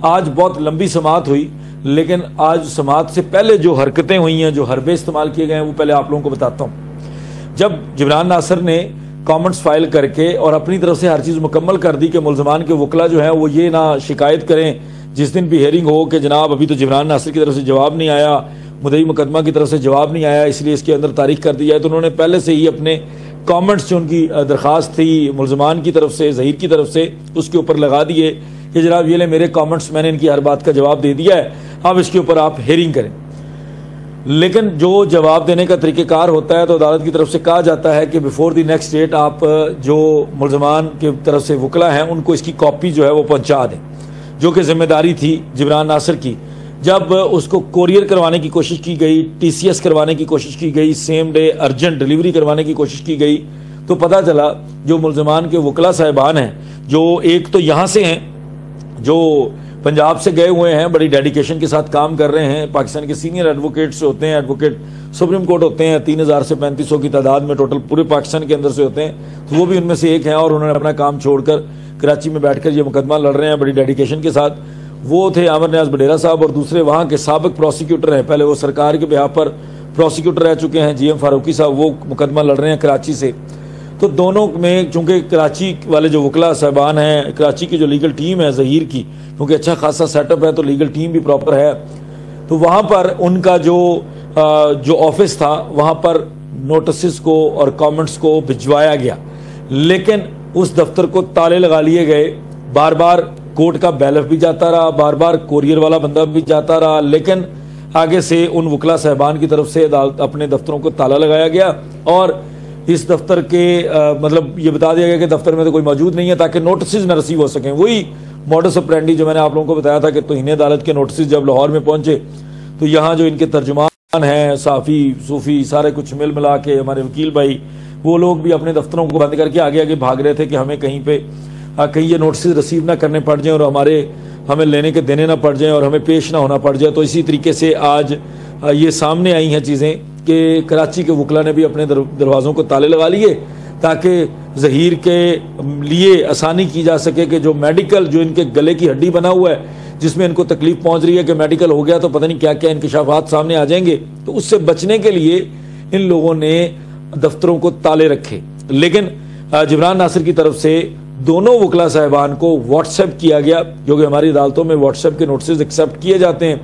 आज बहुत लंबी समाअत हुई, लेकिन आज समाअत से पहले जो हरकतें हुई हैं, जो हरबे इस्तेमाल किए गए हैं, वो पहले आप लोगों को बताता हूँ। जब जिब्रान नासिर ने कमेंट्स फाइल करके और अपनी तरफ से हर चीज़ मुकम्मल कर दी कि मुल्ज़मान के वकला जो है वो ये ना शिकायत करें जिस दिन भी हेयरिंग हो कि जनाब अभी तो जिब्रान नासिर की तरफ से जवाब नहीं आया, मुद्दई मुकदमा की तरफ से जवाब नहीं आया, इसलिए इसके अंदर तारीख कर दी जाए। तो उन्होंने पहले से ही अपने कमेंट्स जो उनकी दरख्वास्त थी मुल्ज़मान की तरफ से, ज़हीर की तरफ से, उसके ऊपर लगा दिए कि जनाब ये ले मेरे कमेंट्स, मैंने इनकी हर बात का जवाब दे दिया है, अब इसके ऊपर आप हेयरिंग करें। लेकिन जो जवाब देने का तरीक़ेकार होता है तो अदालत की तरफ से कहा जाता है कि बिफोर द नेक्स्ट डेट आप जो मुल्ज़मान की तरफ से वकला हैं उनको इसकी कॉपी जो है वो पहुँचा दें, जो कि जिम्मेदारी थी जिब्रान नासिर की। जब उसको कोरियर करवाने की कोशिश की गई, TCS करवाने की कोशिश की गई, सेम डे अर्जेंट डिलीवरी करवाने की कोशिश की गई, तो पता चला जो मुल्ज़मान के वकला साहिबान हैं, जो एक तो यहाँ से हैं, जो पंजाब से गए हुए हैं, बड़ी डेडिकेशन के साथ काम कर रहे हैं, पाकिस्तान के सीनियर एडवोकेट्स होते हैं, एडवोकेट सुप्रीम कोर्ट होते हैं, 3000 से 3500 की तादाद में टोटल पूरे पाकिस्तान के अंदर से होते हैं, तो वो भी उनमें से एक हैं और उन्होंने अपना काम छोड़कर कराची में बैठकर ये मुकदमा लड़ रहे हैं बड़ी डेडिकेशन के साथ। वो थे आमिर नियाज बडेरा साहब और दूसरे वहाँ के साबिक प्रोसिक्यूटर हैं, पहले वो सरकार के बिहाफ पर प्रोसिक्यूटर रह चुके हैं, GM फारूकी साहब, वो मुकदमा लड़ रहे हैं कराची से। तो दोनों में चूँकि कराची वाले जो वकला साहबान हैं, कराची की जो लीगल टीम है ज़हीर की, क्योंकि अच्छा खासा सेटअप है तो लीगल टीम भी प्रॉपर है, तो वहाँ पर उनका जो ऑफिस था वहाँ पर नोटिस को और कमेंट्स को भिजवाया गया, लेकिन उस दफ्तर को ताले लगा लिए गए। बार बार कोर्ट का बैलफ भी जाता रहा, बार बार कोरियर वाला बंदा भी जाता रहा, लेकिन आगे से उन वकला साहबान की तरफ से अपने दफ्तरों को ताला लगाया गया और इस दफ्तर के मतलब ये बता दिया गया कि दफ्तर में तो कोई मौजूद नहीं है ताकि नोटिस न रिसीव हो सकें। वही मॉडस ऑपरेंडी जो मैंने आप लोगों को बताया था कि तौहीन अदालत के नोटिस जब लाहौर में पहुंचे तो यहाँ जो इनके तर्जुमान हैं, साफ़ी सूफ़ी सारे कुछ मिल मिला के, हमारे वकील भाई, वो लोग भी अपने दफ्तरों को बंद करके आगे आगे भाग रहे थे कि हमें कहीं पे कहीं ये नोटिस रिसीव ना करने पड़ जाएं और हमें लेने के देने ना पड़ जाएं और हमें पेश ना होना पड़ जाए। तो इसी तरीके से आज ये सामने आई हैं चीज़ें कि कराची के वकला ने भी अपने दरवाज़ों को ताले लगा लिए ताकि ज़हीर के लिए आसानी की जा सके कि जो मेडिकल, जो इनके गले की हड्डी बना हुआ है जिसमें इनको तकलीफ पहुंच रही है कि मेडिकल हो गया तो पता नहीं क्या क्या इंकशाफात सामने आ जाएंगे, तो उससे बचने के लिए इन लोगों ने दफ्तरों को ताले रखे। लेकिन जिब्रान नासिर की तरफ से दोनों वकला साहिबान को व्हाट्सएप किया गया, जो कि हमारी अदालतों में व्हाट्सएप के नोटिस एक्सेप्ट किए जाते हैं,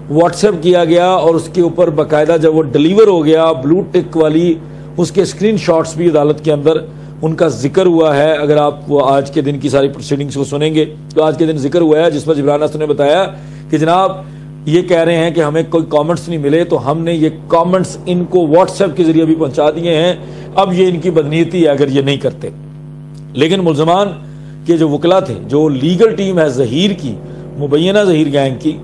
व्हाट्सएप किया गया और उसके ऊपर बाकायदा जब वो डिलीवर हो गया ब्लू टिक वाली, उसके स्क्रीनशॉट्स भी अदालत के अंदर उनका जिक्र हुआ है। अगर आप वो आज के दिन की सारी प्रोसीडिंग्स को सुनेंगे तो आज के दिन जिक्र हुआ है जिस पर जिब्रान नासिर ने बताया कि जनाब ये कह रहे हैं कि हमें कोई कमेंट्स नहीं मिले तो हमने ये कमेंट्स इनको व्हाट्सएप के जरिए भी पहुंचा दिए हैं, अब ये इनकी बदनीयती है अगर ये नहीं करते। लेकिन मुल्ज़मान के जो वकला थे, जो लीगल टीम है ज़हीर की, मुबैना ज़हीर गैंग की,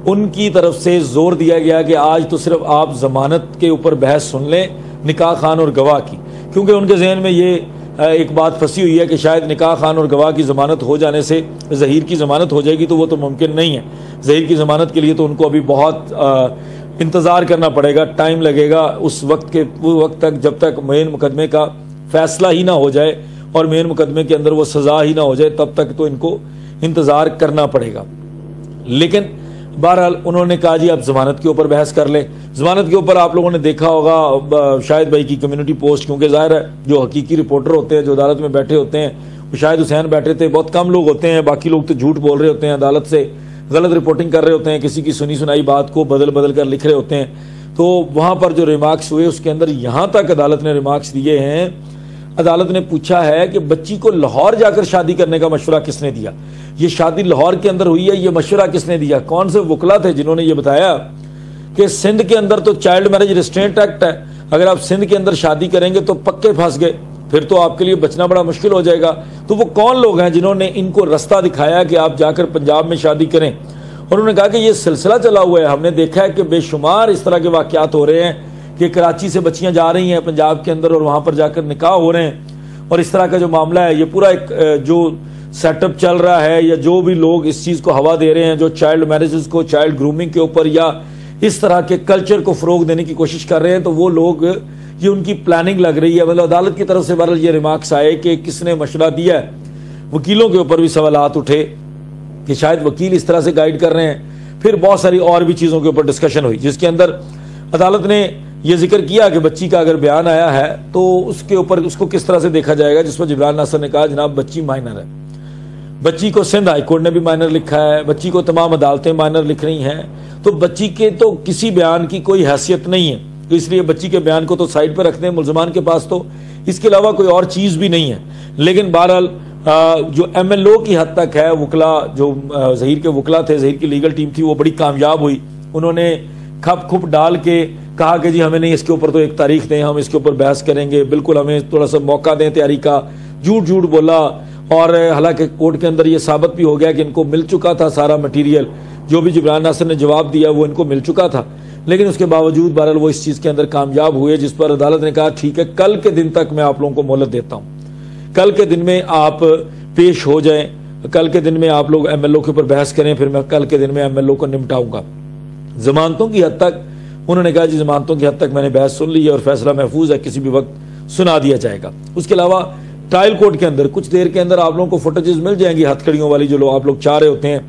उनकी तरफ से जोर दिया गया कि आज तो सिर्फ आप जमानत के ऊपर बहस सुन लें, निकाह खान और गवाह की, क्योंकि उनके जहन में ये एक बात फंसी हुई है कि शायद निकाह खान और गवाह की ज़मानत हो जाने से ज़हीर की ज़मानत हो जाएगी, तो वो तो मुमकिन नहीं है। ज़हीर की ज़मानत के लिए तो उनको अभी बहुत इंतज़ार करना पड़ेगा, टाइम लगेगा उस वक्त तक जब तक मेन मुकदमे का फैसला ही ना हो जाए और मेन मुकदमे के अंदर वो सज़ा ही ना हो जाए, तब तक तो इनको इंतज़ार करना पड़ेगा। लेकिन बहरहाल उन्होंने कहा जी आप ज़मानत के ऊपर बहस कर लें। ज़मानत के ऊपर आप लोगों ने देखा होगा शाहिद भाई की कम्युनिटी पोस्ट, क्योंकि ज़ाहिर है जो हकीकी रिपोर्टर होते हैं, जो अदालत में बैठे होते हैं, वो शाहिद हुसैन बैठे थे, बहुत कम लोग होते हैं, बाकी लोग तो झूठ बोल रहे होते हैं, अदालत से गलत रिपोर्टिंग कर रहे होते हैं, किसी की सुनी सुनाई बात को बदल बदल कर लिख रहे होते हैं। तो वहाँ पर जो रिमार्क्स हुए उसके अंदर यहाँ तक अदालत ने रिमार्क्स दिए हैं, अदालत ने पूछा है कि बच्ची को लाहौर जाकर शादी करने का मशवरा किसने दिया, ये शादी लाहौर के अंदर हुई है, ये मशवरा किसने दिया, कौन से वकला थे जिन्होंने ये बताया कि सिंध के अंदर तो चाइल्ड मैरिज रिस्ट्रेंट एक्ट है, अगर आप सिंध के अंदर शादी करेंगे तो पक्के फंस गए, फिर तो आपके लिए बचना बड़ा मुश्किल हो जाएगा। तो वो कौन लोग हैं जिन्होंने इनको रास्ता दिखाया कि आप जाकर पंजाब में शादी करें। और उन्होंने कहा कि ये सिलसिला चला हुआ है, हमने देखा है कि बेशुमार इस तरह के वाक़यात हो रहे हैं कि कराची से बच्चियां जा रही हैं पंजाब के अंदर और वहाँ पर जाकर निकाह हो रहे हैं, और इस तरह का जो मामला है, ये पूरा एक जो सेटअप चल रहा है या जो भी लोग इस चीज़ को हवा दे रहे हैं, जो चाइल्ड मैरिजेस को, चाइल्ड ग्रूमिंग के ऊपर या इस तरह के कल्चर को फ़रोग देने की कोशिश कर रहे हैं, तो वो लोग, ये उनकी प्लानिंग लग रही है। मतलब अदालत की तरफ से बहरहाल ये रिमार्क्स आए कि किसने मशवरा दिया है। वकीलों के ऊपर भी सवालात उठे कि शायद वकील इस तरह से गाइड कर रहे हैं। फिर बहुत सारी और भी चीज़ों के ऊपर डिस्कशन हुई, जिसके अंदर अदालत ने यह जिक्र किया कि बच्ची का अगर बयान आया है तो उसके ऊपर उसको किस तरह से देखा जाएगा, जिस पर जिब्रान नासर ने कहा जनाब बच्ची माइनर है, बच्ची को सिंध हाई कोर्ट ने भी माइनर लिखा है, बच्ची को तमाम अदालतें माइनर लिख रही हैं, तो बच्ची के तो किसी बयान की कोई हैसियत नहीं है, तो इसलिए बच्ची के बयान को तो साइड पर रखते हैं। मुलजमान के पास तो इसके अलावा कोई और चीज़ भी नहीं है। लेकिन बहरहाल जो MLO की हद तक है, वकला जो ज़हीर के वकला थे, ज़हीर की लीगल टीम थी, वो बड़ी कामयाब हुई। उन्होंने खप खुप डाल के कहा कि जी हमें नहीं, इसके ऊपर तो एक तारीख दें, हम इसके ऊपर बहस करेंगे, बिल्कुल हमें थोड़ा सा मौका दें तैयारी का। झूठ झूठ बोला, और हालांकि कोर्ट के अंदर ये साबित भी हो गया कि इनको मिल चुका था सारा मटीरियल, जो भी जिब्रान नासर ने जवाब दिया वो इनको मिल चुका था। लेकिन उसके बावजूद बहरहाल वो इस चीज़ के अंदर कामयाब हुए, जिस पर अदालत ने कहा ठीक है, कल के दिन तक मैं आप लोगों को मोहलत देता हूँ, कल के दिन में आप पेश हो जाएं, कल के दिन में आप लोग MLO के ऊपर बहस करें, फिर मैं कल के दिन में MLO को निपटाऊंगा। जमानतों की हद तक उन्होंने कहा जी जमानतों की हद तक मैंने बहस सुन ली है और फैसला महफूज है, किसी भी वक्त सुना दिया जाएगा। उसके अलावा ट्रायल कोर्ट के अंदर कुछ देर के अंदर आप लोगों को फुटेजेस मिल जाएंगी, हथकड़ियों वाली जो लोग आप लोग चाह रहे होते हैं,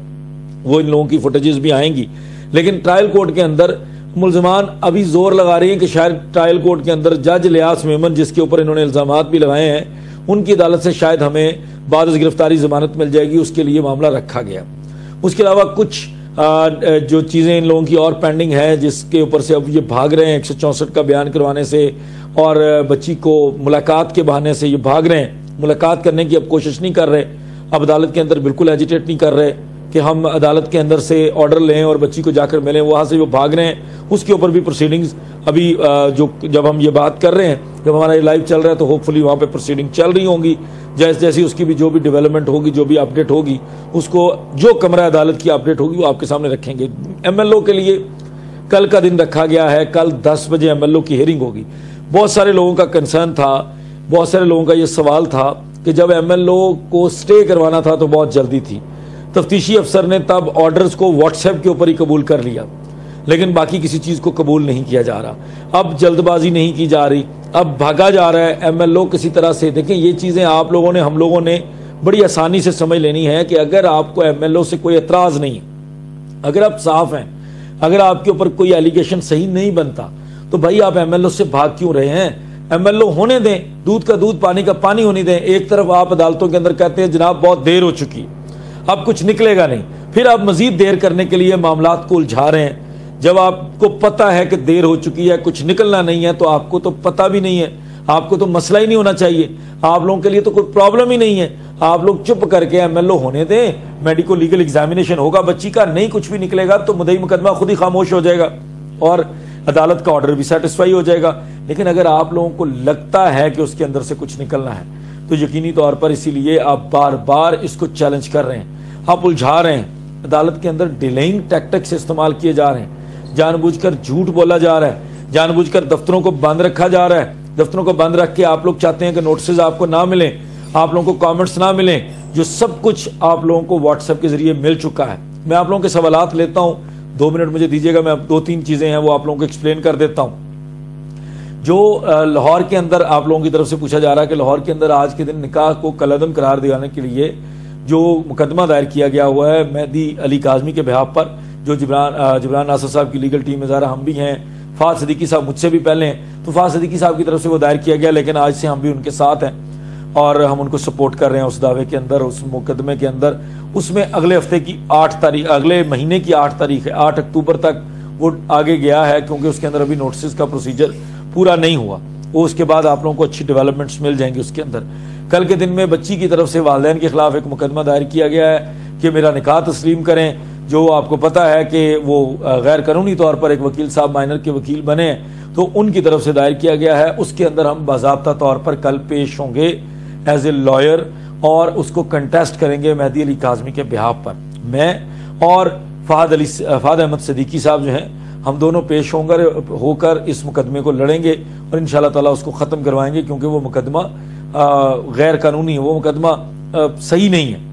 वो इन लोगों की फुटेजेस भी आएंगी। लेकिन ट्रायल कोर्ट के अंदर मुलजमान अभी जोर लगा रही हैं कि शायद ट्रायल कोर्ट के अंदर जज लियास मेमन, जिसके ऊपर इन्होंने इल्जामात भी लगाए हैं, उनकी अदालत से शायद हमें बाद गिरफ्तारी जमानत मिल जाएगी, उसके लिए मामला रखा गया। उसके अलावा कुछ जो चीज़ें इन लोगों की और पेंडिंग है, जिसके ऊपर से अब ये भाग रहे हैं 164 का बयान करवाने से, और बच्ची को मुलाकात के बहाने से ये भाग रहे हैं, मुलाकात करने की अब कोशिश नहीं कर रहे, अब अदालत के अंदर बिल्कुल एजिटेट नहीं कर रहे कि हम अदालत के अंदर से ऑर्डर लें और बच्ची को जाकर मिलें, वहाँ से वो भाग रहे हैं। उसके ऊपर भी प्रोसीडिंग्स अभी जो जब हम ये बात कर रहे हैं, जब हमारा ये लाइव चल रहा है, तो होपफुली वहाँ पे प्रोसीडिंग चल रही होंगी। जैसे जैसी उसकी भी जो भी डेवलपमेंट होगी, जो भी अपडेट होगी, उसको जो कमरा अदालत की अपडेट होगी वो आपके सामने रखेंगे। MLO के लिए कल का दिन रखा गया है, कल 10 बजे MLO की हियरिंग होगी। बहुत सारे लोगों का कंसर्न था, बहुत सारे लोगों का ये सवाल था कि जब MLO को स्टे करवाना था तो बहुत जल्दी थी, तफ्तीशी अफसर ने तब ऑर्डर्स को व्हाट्सएप के ऊपर ही कबूल कर लिया, लेकिन बाकी किसी चीज़ को कबूल नहीं किया जा रहा। अब जल्दबाजी नहीं की जा रही, अब भागा जा रहा है MLO किसी तरह से। देखें, ये चीज़ें आप लोगों ने, हम लोगों ने बड़ी आसानी से समझ लेनी है कि अगर आपको MLO से कोई एतराज़ नहीं है, अगर आप साफ हैं, अगर आपके ऊपर कोई एलिगेशन सही नहीं बनता, तो भाई आप MLO से भाग क्यों रहे हैं? MLO होने दें, दूध का दूध पानी का पानी होने दें। एक तरफ आप अदालतों के अंदर कहते हैं जनाब बहुत देर हो चुकी है, अब कुछ निकलेगा नहीं, फिर आप मजीद देर करने के लिए मामलात को उलझा रहे हैं। जब आपको पता है कि देर हो चुकी है, कुछ निकलना नहीं है, तो आपको तो पता भी नहीं है, आपको तो मसला ही नहीं होना चाहिए, आप लोगों के लिए तो कोई प्रॉब्लम ही नहीं है। आप लोग चुप करके MLO होने दें, मेडिको लीगल एग्जामिनेशन होगा बच्ची का, नहीं कुछ भी निकलेगा तो मुद्दई मुकदमा खुद ही खामोश हो जाएगा और अदालत का ऑर्डर भी सेटिस्फाई हो जाएगा। लेकिन अगर आप लोगों को लगता है कि उसके अंदर से कुछ निकलना है, तो यकीनी तौर पर इसीलिए आप बार बार इसको चैलेंज कर रहे हैं, आप उलझा रहे हैं। अदालत के अंदर डिलेइंग टैक्टिक्स इस्तेमाल किए जा रहे हैं, जानबूझकर झूठ बोला जा रहा है, जानबूझकर दफ्तरों को बंद रखा जा रहा है। दफ्तरों को बंद रख के आप लोग चाहते हैं कि नोटिस आपको ना मिलें, आप लोगों को कमेंट्स ना मिलें, जो सब कुछ आप लोगों को व्हाट्सएप के जरिए मिल चुका है। मैं आप लोगों के सवालात लेता हूं, 2 मिनट मुझे दीजिएगा, मैं 2-3 चीजें हैं वो आप लोगों को एक्सप्लेन कर देता हूं। जो लाहौर के अंदर आप लोगों की तरफ से पूछा जा रहा है कि लाहौर के अंदर आज के दिन निकाह को कलअदम करार दिलाने के लिए जो मुकदमा दायर किया गया हुआ है मेहदी अली काज़मी के बिहाफ पर, जो जिब्रान नासर साहब की लीगल टीम में ज़ारा हम भी हैं, फ़ाद सदीकी साहब मुझसे भी पहले हैं, तो फ़ाद सदीकी साहब की तरफ से वो दायर किया गया, लेकिन आज से हम भी उनके साथ हैं और हम उनको सपोर्ट कर रहे हैं उस दावे के अंदर, उस मुकदमे के अंदर। उसमें अगले हफ्ते की 8 तारीख, अगले महीने की 8 तारीख है, 8 अक्टूबर तक वो आगे गया है, क्योंकि उसके अंदर अभी नोटिस का प्रोसीजर पूरा नहीं हुआ। वो उसके बाद आप लोगों को अच्छी डेवलपमेंट्स मिल जाएंगी उसके अंदर। कल के दिन में बच्ची की तरफ से वालिदैन के खिलाफ एक मुकदमा दायर किया गया है कि मेरा निकाह तस्लीम करें। जो आपको पता है कि वो गैर कानूनी तौर पर एक वकील साहब माइनर के वकील बने, तो उनकी तरफ से दायर किया गया है। उसके अंदर हम बाज़ाब्ता तौर पर कल पेश होंगे एज ए लॉयर और उसको कंटेस्ट करेंगे मेहदी अली काज़मी के बिहाफ पर। मैं और फ़ाद अहमद सदीकी साहब जो हैं, हम दोनों पेश होकर इस मुकदमे को लड़ेंगे और इंशाअल्लाह ताला उसको ख़त्म करवाएंगे, क्योंकि वो मुकदमा गैर कानूनी है, वो मुकदमा सही नहीं है।